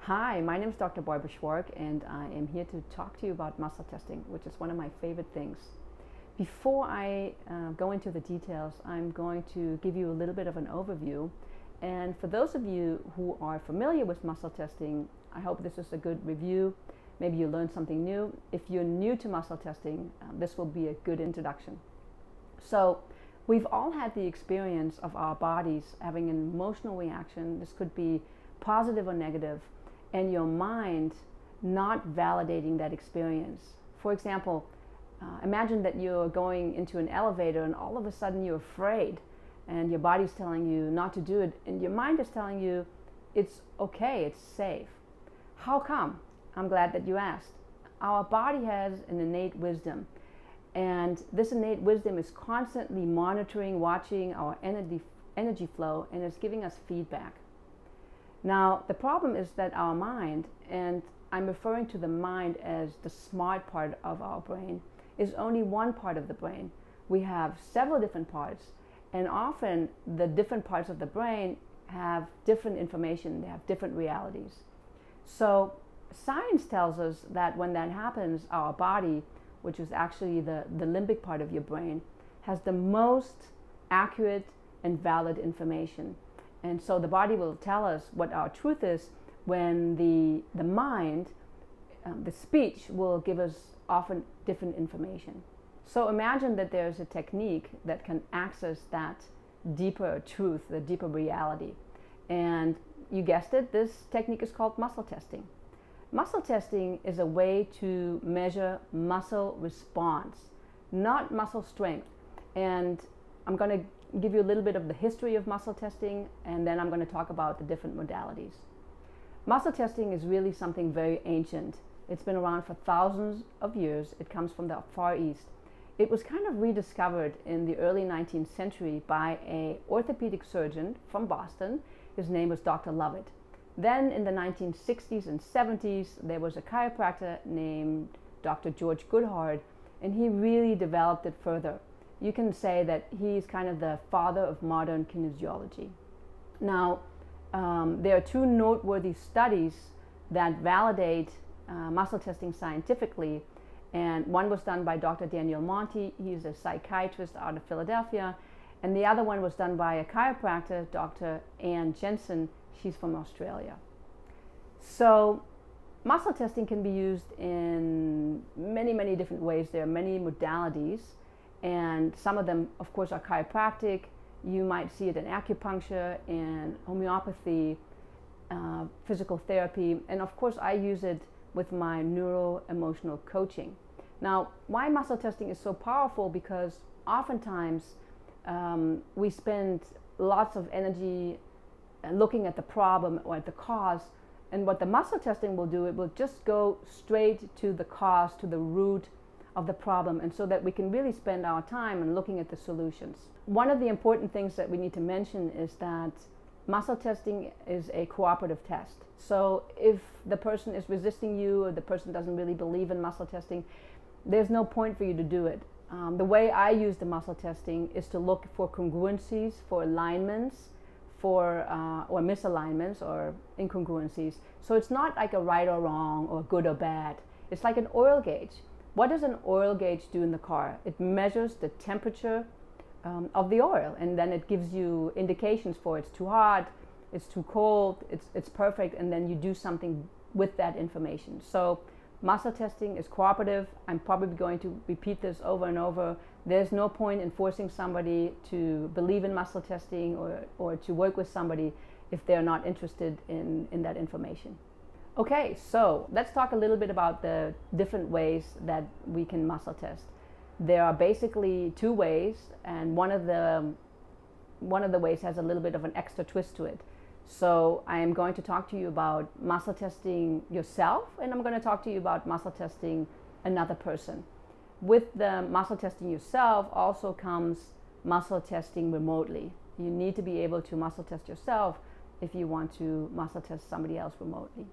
Hi, my name is Dr. Barbara Schwark, and I am here to talk to you about muscle testing, which is one of my favorite things. Before I go into the details, I'm going to give you a little bit of an overview. And for those of you who are familiar with muscle testing, I hope this is a good review. Maybe you learned something new. If you're new to muscle testing, this will be a good introduction. So, we've all had the experience of our bodies having an emotional reaction. This could be positive or negative, and your mind not validating that experience. For example, imagine that you're going into an elevator and all of a sudden you're afraid and your body's telling you not to do it, and your mind is telling you it's okay, it's safe. How come? I'm glad that you asked. Our body has an innate wisdom, and this innate wisdom is constantly monitoring, watching our energy flow, and it's giving us feedback. Now, the problem is that our mind, and I'm referring to the mind as the smart part of our brain, is only one part of the brain. We have several different parts, and often the different parts of the brain have different information, they have different realities. So science tells us that when that happens, our body, which is actually the limbic part of your brain, has the most accurate and valid information. And so the body will tell us what our truth is when the mind, the speech, will give us often different information. So imagine that there's a technique that can access that deeper truth, the deeper reality. And you guessed it, this technique is called muscle testing. Muscle testing is a way to measure muscle response, not muscle strength. And I'm going to give you a little bit of the history of muscle testing, and then I'm going to talk about the different modalities. Muscle testing is really something very ancient. It's been around for thousands of years. It comes from the Far East. It was kind of rediscovered in the early 19th century by an orthopedic surgeon from Boston. His name was Dr. Lovett. Then in the 1960s and 70s, there was a chiropractor named Dr. George Goodhart, and he really developed it further. You can say that he's kind of the father of modern kinesiology. Now, there are two noteworthy studies that validate muscle testing scientifically, and one was done by Dr. Daniel Monti. He's a psychiatrist out of Philadelphia, and the other one was done by a chiropractor, Dr. Ann Jensen. She's from Australia. So muscle testing can be used in many different ways. There are many modalities, and some of them, of course, are chiropractic. You might see it in acupuncture, in homeopathy, physical therapy, and of course I use it with my neuro-emotional coaching. Now, why muscle testing is so powerful? Because oftentimes we spend lots of energy looking at the problem or at the cause, and what the muscle testing will do, it will just go straight to the cause, to the root of the problem, and so that we can really spend our time in looking at the solutions. One of the important things that we need to mention is that muscle testing is a cooperative test. So if the person is resisting you, or the person doesn't really believe in muscle testing, there's no point for you to do it. The way I use the muscle testing is to look for congruencies, for alignments, or misalignments or incongruencies. So it's not like a right or wrong or good or bad. It's like an oil gauge. What does an oil gauge do in the car? It measures the temperature of the oil, and then it gives you indications for it's too hot, it's too cold, it's perfect, and then you do something with that information. So muscle testing is cooperative. I'm probably going to repeat this over and over. There's no point in forcing somebody to believe in muscle testing or to work with somebody if they're not interested in that information. Okay, so let's talk a little bit about the different ways that we can muscle test. There are basically two ways, and one of the ways has a little bit of an extra twist to it. So I am going to talk to you about muscle testing yourself, and I'm going to talk to you about muscle testing another person. With the muscle testing yourself also comes muscle testing remotely. You need to be able to muscle test yourself if you want to muscle test somebody else remotely.